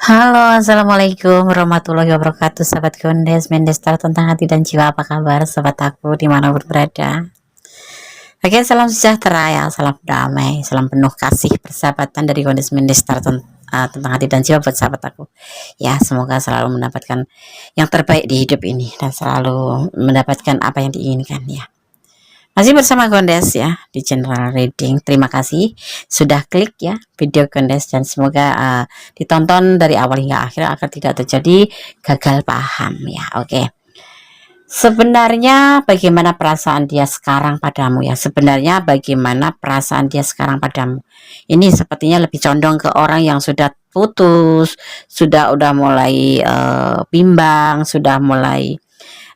Halo, assalamualaikum warahmatullahi wabarakatuh, sahabat Gondes, Mendestar tentang hati dan jiwa. Apa kabar, sahabat aku, dimanapun berada? Oke, salam sejahtera ya, salam damai, salam penuh kasih persahabatan dari Gondes Mendestar tentang hati dan jiwa buat sahabat aku. Ya, semoga selalu mendapatkan yang terbaik di hidup ini dan selalu mendapatkan apa yang diinginkan ya. Masih bersama Gondes ya di General Reading. Terima kasih sudah klik ya video Gondes dan semoga ditonton dari awal hingga akhir agar tidak terjadi gagal paham ya. Oke. Sebenarnya bagaimana perasaan dia sekarang padamu ya? Sebenarnya bagaimana perasaan dia sekarang padamu? Ini sepertinya lebih condong ke orang yang sudah putus, udah mulai bimbang, sudah mulai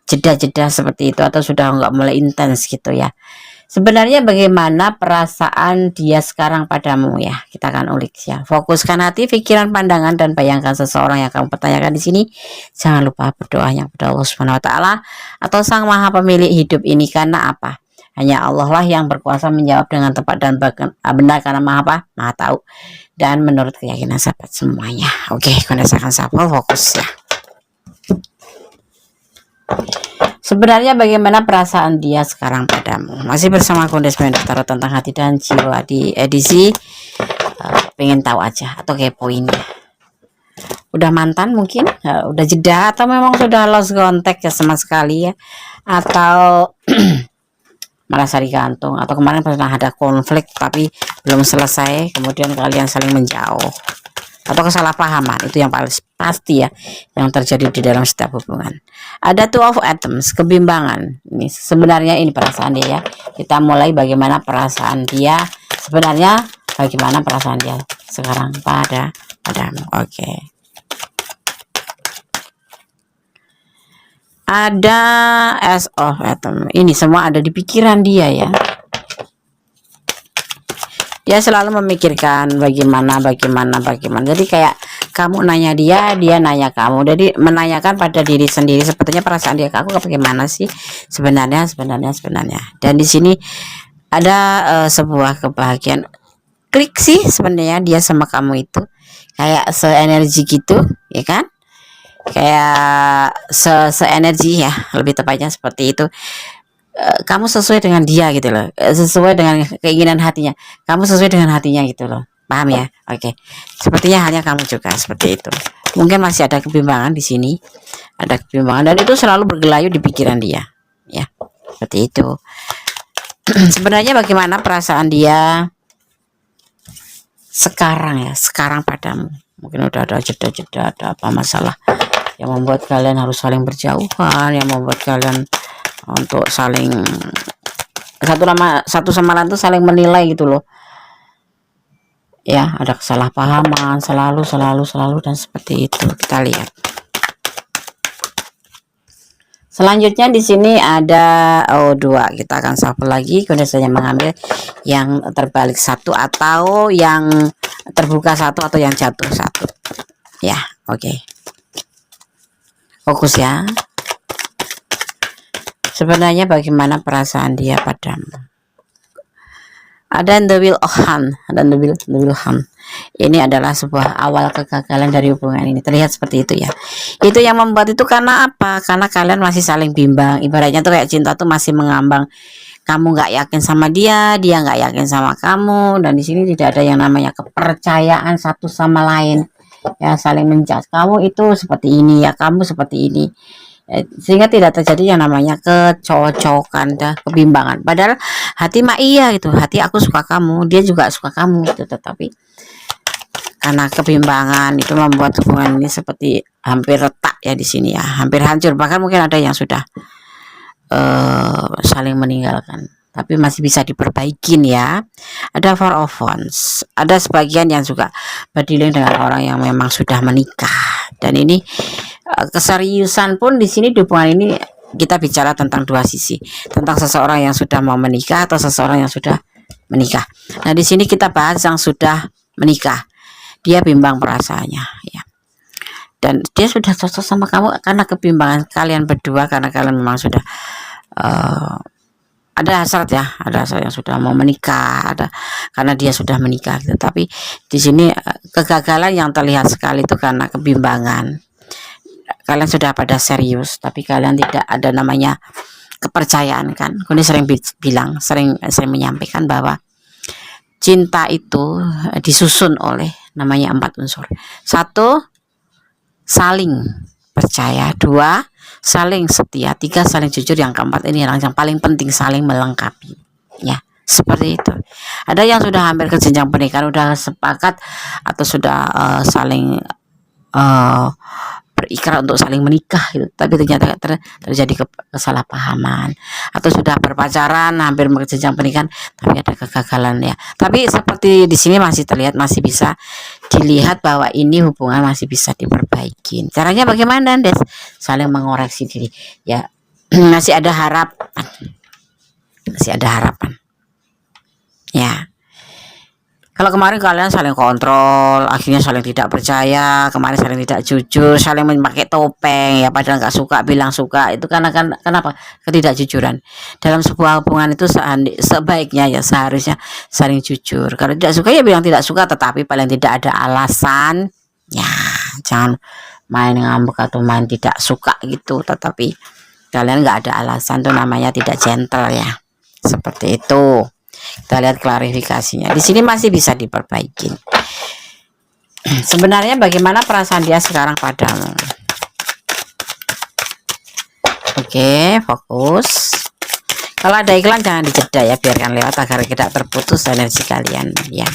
jeda-jeda seperti itu atau sudah nggak mulai intens gitu ya. Sebenarnya bagaimana perasaan dia sekarang padamu ya? Kita akan ulik ya. Fokuskan hati, pikiran, pandangan dan bayangkan seseorang yang kamu pertanyakan di sini. Jangan lupa berdoanya kepada Allah Subhanahu wa taala atau Sang Maha Pemilik hidup ini, karena apa? Hanya Allah lah yang berkuasa menjawab dengan tepat dan benar karena Maha apa? Maha tahu dan menurut keyakinan sahabat semuanya. Oke, akan shuffle fokus ya. Sebenarnya bagaimana perasaan dia sekarang padamu? Masih bersama Gondes Tarot tentang hati dan jiwa di edisi pengen tahu aja atau kepoinnya. Udah mantan mungkin, udah jeda atau memang sudah lost contact ya sama sekali ya, atau merasa digantung, atau kemarin pernah ada konflik tapi belum selesai kemudian kalian saling menjauh, atau kesalahpahaman. Itu yang paling pasti ya yang terjadi di dalam setiap hubungan. Ada two of atoms, kebimbangan. Ini sebenarnya ini perasaan dia ya. Kita mulai bagaimana perasaan dia sebenarnya, bagaimana perasaan dia sekarang padamu. Oke. Ada as of atom. Ini semua ada di pikiran dia ya. Dia selalu memikirkan bagaimana. Jadi kayak kamu nanya dia, dia nanya kamu. Jadi menanyakan pada diri sendiri. Sepertinya perasaan dia ke aku bagaimana sih sebenarnya. Dan di sini ada sebuah kebahagiaan. Klik sih sebenarnya dia sama kamu itu kayak seenergi gitu, ya kan? Kayak seenergi ya, lebih tepatnya seperti itu. Kamu sesuai dengan dia gitu loh, sesuai dengan keinginan hatinya, kamu sesuai dengan hatinya gitu loh, paham ya? Oke. Sepertinya halnya kamu juga seperti itu. Mungkin masih ada kebimbangan di sini, ada kebimbangan dan itu selalu bergelayut di pikiran dia ya, seperti itu. Sebenarnya bagaimana perasaan dia sekarang ya, sekarang padamu? Mungkin udah ada jeda-jeda, ada apa masalah yang membuat kalian harus saling berjauhan, yang membuat kalian untuk saling satu sama lain tuh saling menilai gitu loh ya. Ada kesalahpahaman selalu dan seperti itu. Kita lihat selanjutnya. Di sini ada dua. Kita akan shuffle lagi, kemudian saya mengambil yang terbalik satu, atau yang terbuka satu, atau yang jatuh satu ya. Oke. Fokus ya. Sebenarnya bagaimana perasaan dia padamu? Ada the wheel of hand dan the wheel hand. Ini adalah sebuah awal kegagalan dari hubungan ini. Terlihat seperti itu ya. Itu yang membuat itu karena apa? Karena kalian masih saling bimbang. Ibaratnya tuh kayak cinta tuh masih mengambang. Kamu nggak yakin sama dia, dia nggak yakin sama kamu. Dan di sini tidak ada yang namanya kepercayaan satu sama lain. Ya, saling menjudge. Kamu itu seperti ini ya, kamu seperti ini. Sehingga tidak terjadi yang namanya kecocokan dan kebimbangan. Padahal hati mah iya gitu, hati aku suka kamu, dia juga suka kamu gitu, tetapi karena kebimbangan itu membuat hubungan ini seperti hampir retak ya di sini ya, hampir hancur. Bahkan mungkin ada yang sudah saling meninggalkan, tapi masih bisa diperbaikin ya. Ada Four of Wands, ada sebagian yang juga berdealing dengan orang yang memang sudah menikah. Dan ini keseriusan pun di sini di hubungan ini kita bicara tentang dua sisi, tentang seseorang yang sudah mau menikah atau seseorang yang sudah menikah. Nah, di sini kita bahas yang sudah menikah. Dia bimbang perasaannya ya. Dan dia sudah cocok sama kamu karena kebimbangan kalian berdua, karena kalian memang sudah ada hasrat ya, ada hasrat yang sudah mau menikah, ada karena dia sudah menikah gitu. Tapi di sini kegagalan yang terlihat sekali itu karena kebimbangan. Kalian sudah pada serius, tapi kalian tidak ada namanya kepercayaan kan. Kuni sering bilang, sering menyampaikan bahwa cinta itu disusun oleh namanya 4 unsur. 1, saling percaya. 2, saling setia. 3, saling jujur. Yang keempat ini yang paling penting, saling melengkapi ya, seperti itu. Ada yang sudah hampir ke jenjang pernikahan, udah sepakat atau sudah saling berikrar untuk saling menikah gitu, tapi ternyata terjadi kesalahpahaman, atau sudah berpacaran hampir ke jenjang pernikahan tapi ada kegagalan ya. Tapi seperti di sini masih terlihat, masih bisa dilihat bahwa ini hubungan masih bisa diperbaiki. Caranya bagaimana, Des? Saling mengoreksi diri ya. Masih ada harapan, masih ada harapan ya. Kalau kemarin kalian saling kontrol, akhirnya saling tidak percaya, kemarin saling tidak jujur, saling memakai topeng ya, padahal nggak suka bilang suka, itu karena kenapa? Ketidakjujuran. Dalam sebuah hubungan itu sebaiknya ya seharusnya saling jujur. Kalau tidak suka ya bilang tidak suka, tetapi paling tidak ada alasan ya, jangan main ngambek atau main tidak suka gitu, tetapi kalian nggak ada alasan, tuh namanya tidak gentle ya, seperti itu. Kita lihat klarifikasinya. Di sini masih bisa diperbaiki. Sebenarnya bagaimana perasaan dia sekarang padamu? Oke, fokus. Kalau ada iklan jangan dijeda ya, biarkan lewat agar tidak terputus energi kalian ya.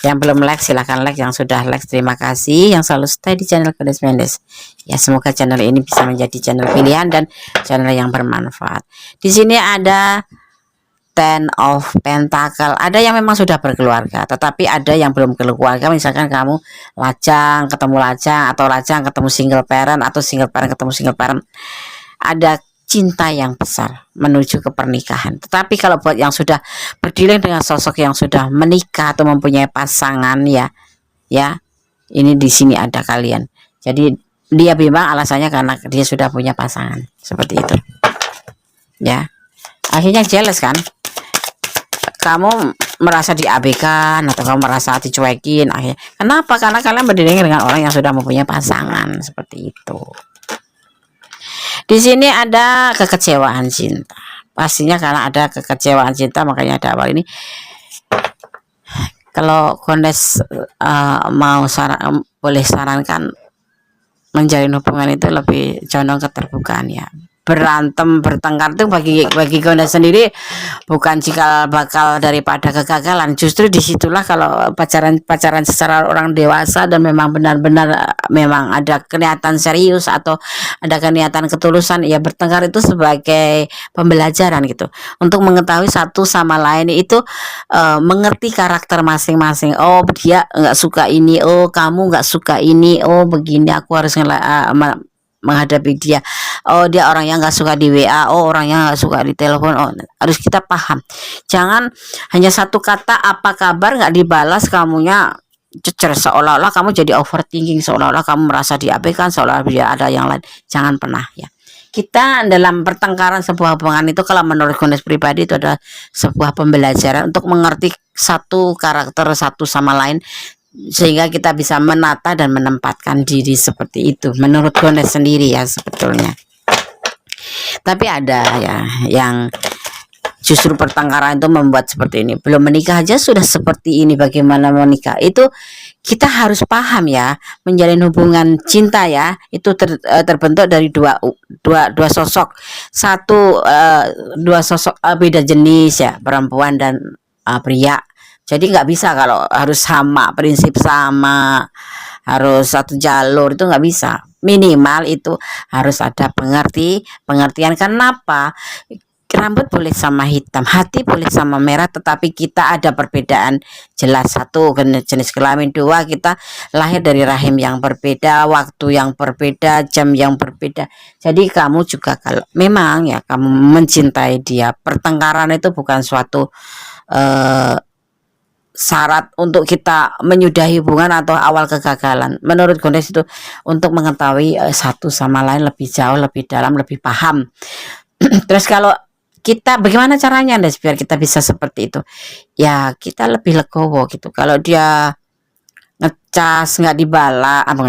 Yang belum like silahkan like, yang sudah like terima kasih, yang selalu stay di channel Goddess Mendes ya. Semoga channel ini bisa menjadi channel pilihan dan channel yang bermanfaat. Di sini ada Ten of Pentacle. Ada yang memang sudah berkeluarga, tetapi ada yang belum berkeluarga. Misalkan kamu lajang ketemu lajang, atau lajang ketemu single parent, atau single parent ketemu single parent. Ada cinta yang besar menuju ke pernikahan. Tetapi kalau buat yang sudah berdealing dengan sosok yang sudah menikah atau mempunyai pasangan ya, ini di sini ada kalian. Jadi dia bimbang alasannya karena dia sudah punya pasangan, seperti itu. Ya, akhirnya jealous kan? Kamu merasa diabaikan atau kamu merasa dicuekin akhirnya. Kenapa? Karena kalian berdiri dengan orang yang sudah mempunyai pasangan, seperti itu. Di sini ada kekecewaan cinta. Pastinya karena ada kekecewaan cinta, makanya ada awal ini. Kalau Goddess mau boleh sarankan menjalin hubungan itu lebih condong keterbukaan ya. Berantem bertengkar itu bagi Goddess sendiri bukan cikal bakal daripada kegagalan. Justru disitulah kalau pacaran secara orang dewasa dan memang benar-benar memang ada kelihatan serius atau ada niatan ketulusan ya, bertengkar itu sebagai pembelajaran gitu, untuk mengetahui satu sama lain itu mengerti karakter masing-masing. Oh dia nggak suka ini, oh kamu nggak suka ini, oh begini aku harus menghadapi dia. Oh dia orang yang nggak suka di WA, oh orang yang nggak suka di telepon. Oh harus kita paham, jangan hanya satu kata apa kabar nggak dibalas kamunya cecer, seolah-olah kamu jadi overthinking, seolah-olah kamu merasa diabaikan, seolah-olah dia ada yang lain. Jangan pernah ya. Kita dalam pertengkaran sebuah hubungan itu, kalau menurut Goddess pribadi, itu adalah sebuah pembelajaran untuk mengerti satu karakter satu sama lain, sehingga kita bisa menata dan menempatkan diri seperti itu menurut Goddess sendiri ya sebetulnya. Tapi ada ya yang justru pertengkaran itu membuat seperti ini. Belum menikah aja sudah seperti ini, bagaimana menikah? Itu kita harus paham ya, menjalin hubungan cinta ya itu terbentuk dari dua sosok. Dua sosok beda jenis ya, perempuan dan pria. Jadi nggak bisa kalau harus sama prinsip, sama harus satu jalur, itu nggak bisa. Minimal itu harus ada pengertian. Kenapa? Rambut boleh sama hitam, hati boleh sama merah, tetapi kita ada perbedaan jelas. Satu, jenis kelamin. Dua, kita lahir dari rahim yang berbeda, waktu yang berbeda, jam yang berbeda. Jadi kamu juga kalau memang ya kamu mencintai dia, pertengkaran itu bukan suatu syarat untuk kita menyudahi hubungan atau awal kegagalan. Menurut Goddess itu untuk mengetahui satu sama lain lebih jauh, lebih dalam, lebih paham. Terus kalau kita bagaimana caranya Des biar kita bisa seperti itu? Ya kita lebih legowo gitu. Kalau dia ngecas nggak dibalas, apa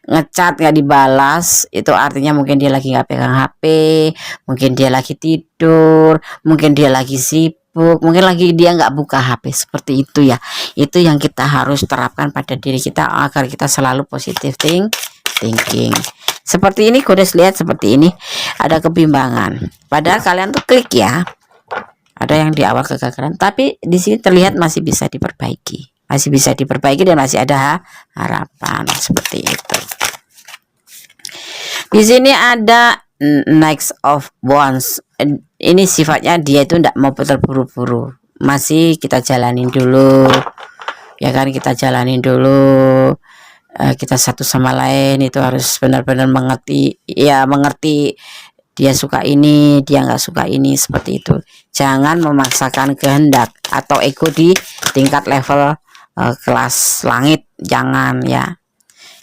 ngecat nggak dibalas, itu artinya mungkin dia lagi nggak pegang HP, mungkin dia lagi tidur, mungkin dia lagi sibuk, mungkin lagi dia nggak buka HP, seperti itu ya. Itu yang kita harus terapkan pada diri kita agar kita selalu positive thinking. Seperti ini Godes, lihat seperti ini ada kebimbangan, padahal kalian tuh klik ya, ada yang di awal kegagalan, tapi di sini terlihat masih bisa diperbaiki. Masih bisa diperbaiki dan masih ada harapan, seperti itu. Di sini ada next of wands. Ini sifatnya dia itu tidak mau terburu-buru, masih kita jalanin dulu ya kan, kita jalanin dulu. Kita satu sama lain itu harus benar-benar mengerti ya, mengerti dia suka ini, dia nggak suka ini, seperti itu. Jangan memaksakan kehendak atau ego di tingkat level kelas langit, jangan ya.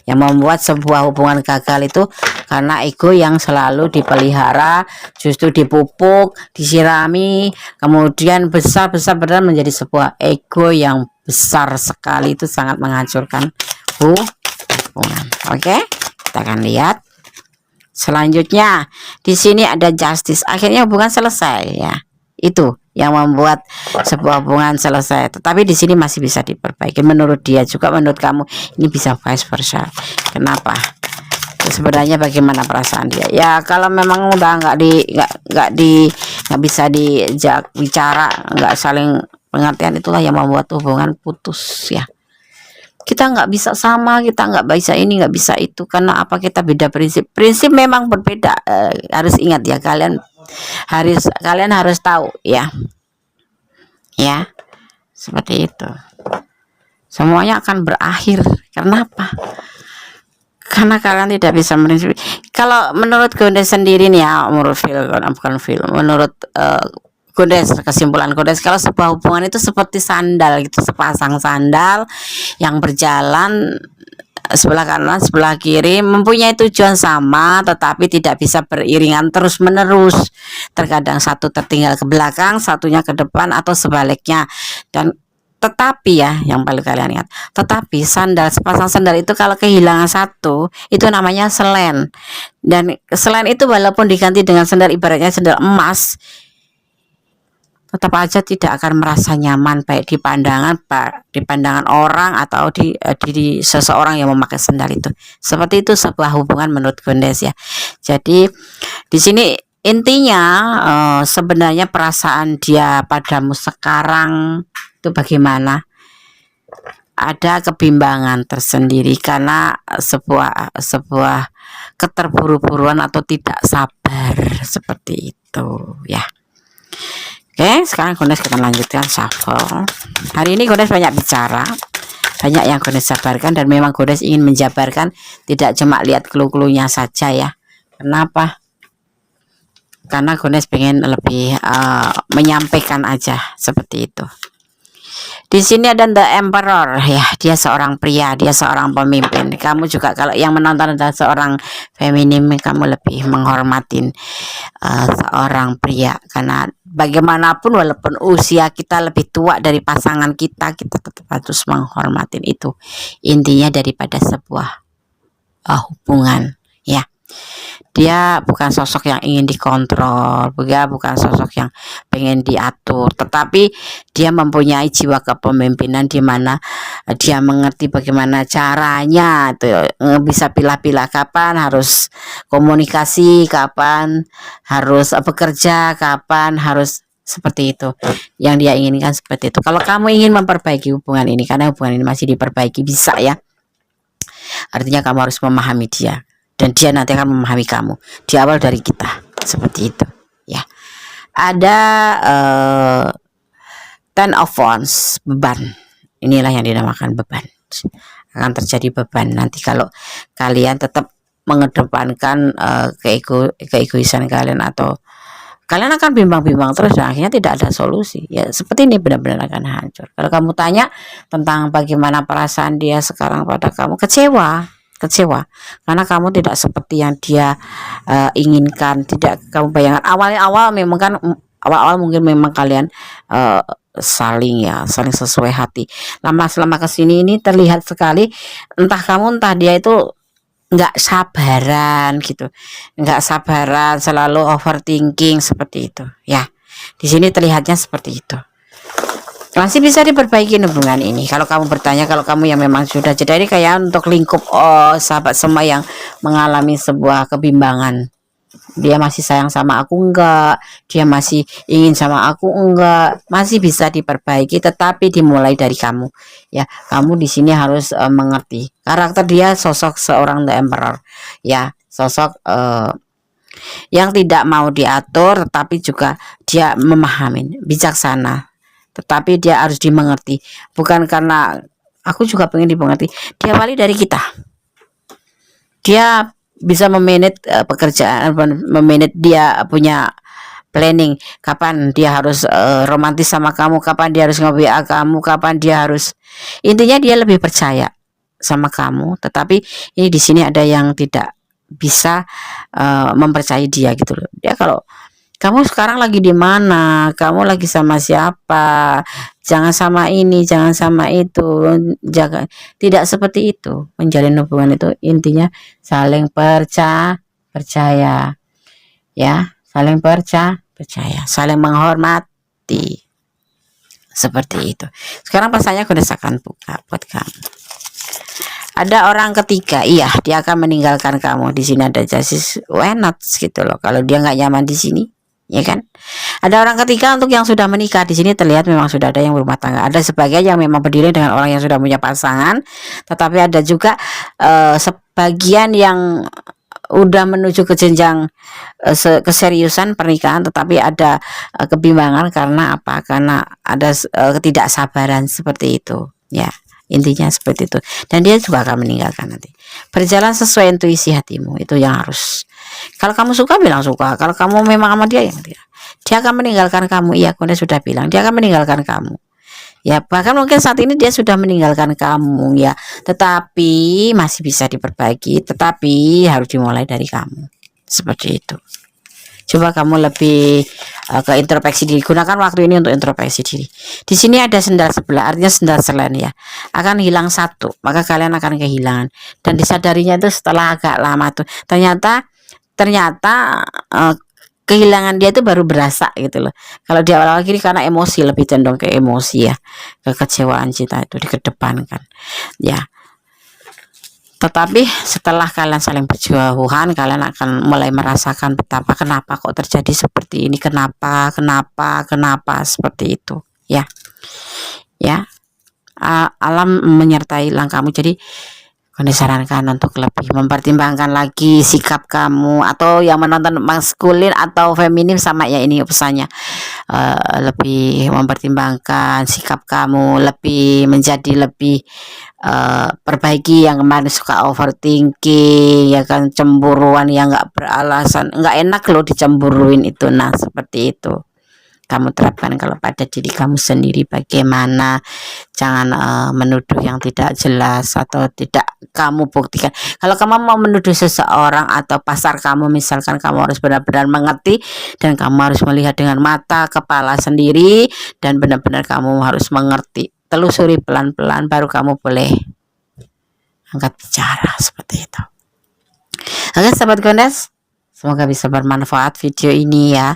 Yang membuat sebuah hubungan gagal itu karena ego yang selalu dipelihara, justru dipupuk, disirami, kemudian besar-besar benar menjadi sebuah ego yang besar sekali, itu sangat menghancurkan hubungan. Oke, kita akan lihat selanjutnya. Di sini ada justice, akhirnya hubungan selesai ya. Itu yang membuat sebuah hubungan selesai, tetapi di sini masih bisa diperbaiki menurut dia juga, menurut kamu ini bisa vice versa. Kenapa? Sebenarnya bagaimana perasaan dia ya, kalau memang udah nggak bisa diajak bicara, nggak saling pengertian, itulah yang membuat hubungan putus ya. Kita nggak bisa sama, kita nggak bisa ini, nggak bisa itu, karena apa? Kita beda prinsip memang berbeda. Harus ingat ya, kalian harus tahu ya, seperti itu. Semuanya akan berakhir. Kenapa? Karena kalian tidak bisa prinsip. Kalau menurut Godes sendiri nih ya, menurut Godes, kesimpulan Godes, kalau sebuah hubungan itu seperti sandal gitu, sepasang sandal yang berjalan sebelah kanan sebelah kiri, mempunyai tujuan sama tetapi tidak bisa beriringan terus menerus. Terkadang satu tertinggal ke belakang, satunya ke depan, atau sebaliknya. Dan tetapi ya, yang paling kalian ingat, tetapi sepasang sandal itu kalau kehilangan satu, itu namanya selen. Dan selen itu walaupun diganti dengan sandal, ibaratnya sandal emas, tetap aja tidak akan merasa nyaman, baik di pandangan orang atau di seseorang yang memakai sandal itu. Seperti itu sebuah hubungan menurut Godes ya. Jadi di sini intinya sebenarnya perasaan dia padamu sekarang itu bagaimana? Ada kebimbangan tersendiri karena sebuah keterburu-buruan atau tidak sabar, seperti itu ya. Oke, sekarang Godes kita lanjutkan shuffle. Hari ini Godes banyak bicara, banyak yang Godes jabarkan, dan memang Godes ingin menjabarkan, tidak cuma lihat clue-cluenya saja ya. Kenapa? Karena Godes pengen lebih menyampaikan aja, seperti itu. Di sini ada The Emperor ya, dia seorang pria, dia seorang pemimpin. Kamu juga kalau yang menonton adalah seorang feminim, kamu lebih menghormatin seorang pria, karena bagaimanapun walaupun usia kita lebih tua dari pasangan kita, kita tetap harus menghormatin. Itu intinya daripada sebuah hubungan ya. Dia bukan sosok yang ingin dikontrol, bukan sosok yang pengen diatur, tetapi dia mempunyai jiwa kepemimpinan di mana dia mengerti bagaimana caranya tuh, bisa pilah-pilah kapan harus komunikasi, kapan harus bekerja, kapan harus, seperti itu yang dia inginkan, seperti itu. Kalau kamu ingin memperbaiki hubungan ini, karena hubungan ini masih diperbaiki, bisa ya, artinya kamu harus memahami dia dan dia nanti akan memahami kamu, di awal dari kita, seperti itu ya. Ada Ten of Wands, beban. Inilah yang dinamakan beban. Akan terjadi beban nanti kalau kalian tetap mengedepankan keegoisan kalian, atau kalian akan bimbang-bimbang terus dan akhirnya tidak ada solusi ya. Seperti ini benar-benar akan hancur. Kalau kamu tanya tentang bagaimana perasaan dia sekarang pada kamu, kecewa karena kamu tidak seperti yang dia inginkan, tidak kamu bayangkan. Awal memang kan awal-awal mungkin memang kalian uh, saling sesuai hati. Lama-lama kesini ini terlihat sekali, entah kamu entah dia itu nggak sabaran gitu, nggak sabaran, selalu overthinking seperti itu ya. Di sini terlihatnya seperti itu. Masih bisa diperbaiki hubungan ini. Kalau kamu bertanya, kalau kamu yang memang sudah jadi kayak untuk lingkup sahabat semua yang mengalami sebuah kebimbangan, dia masih sayang sama aku enggak, dia masih ingin sama aku enggak, masih bisa diperbaiki, tetapi dimulai dari kamu ya. Kamu di sini harus mengerti karakter dia, sosok seorang the emperor ya, sosok yang tidak mau diatur, tetapi juga dia memahami, bijaksana, tetapi dia harus dimengerti. Bukan karena aku juga pengen dimengerti, dia wali dari kita. Dia bisa memanage pekerjaan, memanage, dia punya planning kapan dia harus romantis sama kamu, kapan dia harus nge-WA kamu, kapan dia harus, intinya dia lebih percaya sama kamu. Tetapi ini di sini ada yang tidak bisa mempercayai dia gitu loh. Dia kalau kamu sekarang lagi di mana, kamu lagi sama siapa, jangan sama ini, jangan sama itu, jangan, tidak seperti itu. Menjalin hubungan itu intinya saling percaya ya, saling percaya, saling menghormati, seperti itu. Sekarang pesannya aku desakan buka buat kamu. Ada orang ketiga, iya, dia akan meninggalkan kamu. Di sini ada justice, why not gitu loh. Kalau dia nggak nyaman di sini, ya kan? Ada orang ketiga untuk yang sudah menikah. Di sini terlihat memang sudah ada yang berumah tangga. Ada sebagian yang memang berdiri dengan orang yang sudah punya pasangan, tetapi ada juga sebagian yang udah menuju ke jenjang keseriusan pernikahan, tetapi ada kebimbangan karena apa? Karena ada ketidaksabaran seperti itu, ya. Intinya seperti itu. Dan dia juga akan meninggalkan nanti. Berjalan sesuai intuisi hatimu, itu yang harus. Kalau kamu suka, bilang suka. Kalau kamu memang sama dia, yang tidak. Dia akan meninggalkan kamu. Iya, aku sudah bilang, dia akan meninggalkan kamu. Ya, bahkan mungkin saat ini dia sudah meninggalkan kamu ya. Tetapi masih bisa diperbaiki, tetapi harus dimulai dari kamu. Seperti itu. Coba kamu lebih ke introspeksi diri. Gunakan waktu ini untuk introspeksi diri. Di sini ada sendal sebelah, artinya sendal selain ya. Akan hilang satu, maka kalian akan kehilangan. Dan disadarinya itu setelah agak lama tuh. Ternyata kehilangan dia itu baru berasa gitu loh. Kalau di awal-awal gini karena emosi, lebih cenderung ke emosi ya, kekecewaan cinta itu dikedepankan ya. Tetapi setelah kalian saling berjauhan, kalian akan mulai merasakan betapa kenapa kok terjadi seperti ini, kenapa seperti itu ya. Ya, alam menyertai langkahmu. Jadi disarankan untuk lebih mempertimbangkan lagi sikap kamu, atau yang menonton maskulin atau feminim sama ya, ini pesannya lebih mempertimbangkan sikap kamu, lebih menjadi lebih perbaiki yang kemarin suka overthinking ya kan, cemburuan yang nggak beralasan, nggak enak loh dicemburuin itu. Nah seperti itu kamu terapkan kalau pada diri kamu sendiri. Bagaimana, jangan menuduh yang tidak jelas atau tidak kamu buktikan. Kalau kamu mau menuduh seseorang atau pasar kamu, misalkan, kamu harus benar-benar mengerti dan kamu harus melihat dengan mata kepala sendiri, dan benar-benar kamu harus mengerti, telusuri pelan-pelan, baru kamu boleh angkat bicara seperti itu. Oke sahabat Gondes, semoga bisa bermanfaat video ini ya.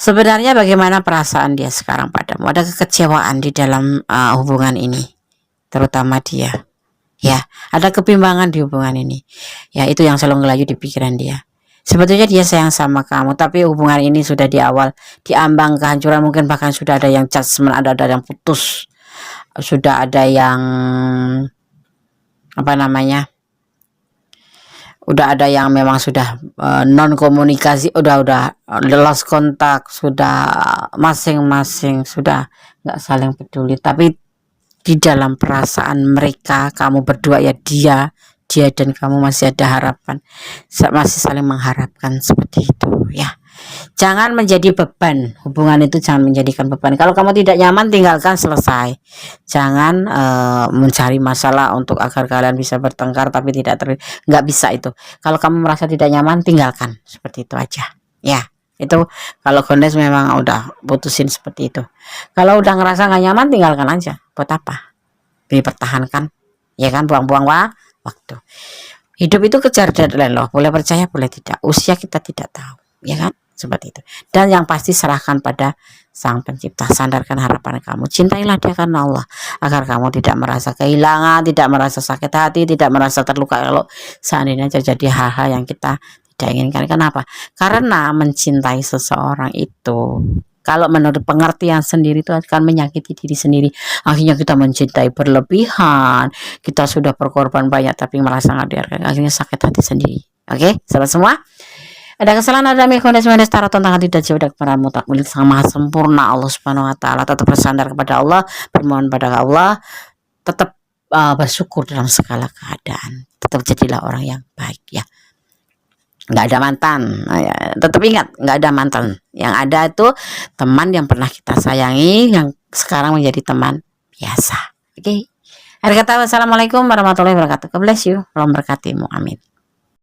Sebenarnya bagaimana perasaan dia sekarang padamu? Ada kekecewaan di dalam hubungan ini, terutama dia. Ya, ada kebimbangan di hubungan ini. Ya, itu yang selalu ngelayu di pikiran dia. Sebetulnya dia sayang sama kamu, tapi hubungan ini sudah di awal diambang kehancuran. Mungkin bahkan sudah ada yang judgment, ada yang putus, sudah ada yang apa namanya? Udah ada yang memang sudah non komunikasi, udah lost kontak, sudah masing-masing sudah nggak saling peduli. Tapi di dalam perasaan mereka, kamu berdua ya, dia dan kamu masih ada harapan, masih saling mengharapkan seperti itu ya. Jangan menjadi beban, hubungan itu jangan menjadikan beban. Kalau kamu tidak nyaman, tinggalkan, selesai. Jangan mencari masalah untuk agar kalian bisa bertengkar, tapi nggak bisa itu. Kalau kamu merasa tidak nyaman, tinggalkan, seperti itu aja ya. Itu kalau Gondes memang udah putusin seperti itu. Kalau udah ngerasa nggak nyaman, tinggalkan aja. Buat apa dipertahankan, ya kan, buang-buang waktu. Hidup itu kejar deadline loh, boleh percaya boleh tidak, usia kita tidak tahu, ya kan, seperti itu. Dan yang pasti serahkan pada Sang Pencipta, sandarkan harapan kamu, cintailah dia karena Allah, agar kamu tidak merasa kehilangan, tidak merasa sakit hati, tidak merasa terluka kalau seandainya terjadi hal-hal yang kita tidak inginkan. Kenapa? Karena mencintai seseorang itu, kalau menurut pengertian sendiri, itu akan menyakiti diri sendiri. Akhirnya kita mencintai berlebihan, kita sudah berkorban banyak tapi merasa nggak dihargai, akhirnya sakit hati sendiri. Oke, sahabat semua, ada kesalahan, ada Kondes taruh tentang hati dan jiwa kepada mutlak milik Sang Maha Sempurna Allah Subhanahu Wa Taala. Tetap bersandar kepada Allah, bermohon pada Allah, tetap bersyukur dalam segala keadaan, tetap jadilah orang yang baik ya. Nggak ada mantan, ya, tetap ingat nggak ada mantan, yang ada itu teman yang pernah kita sayangi, yang sekarang menjadi teman biasa. Oke, akhir kata, wassalamualaikum warahmatullahi wabarakatuh. God bless you, Allah berkatimu, amin.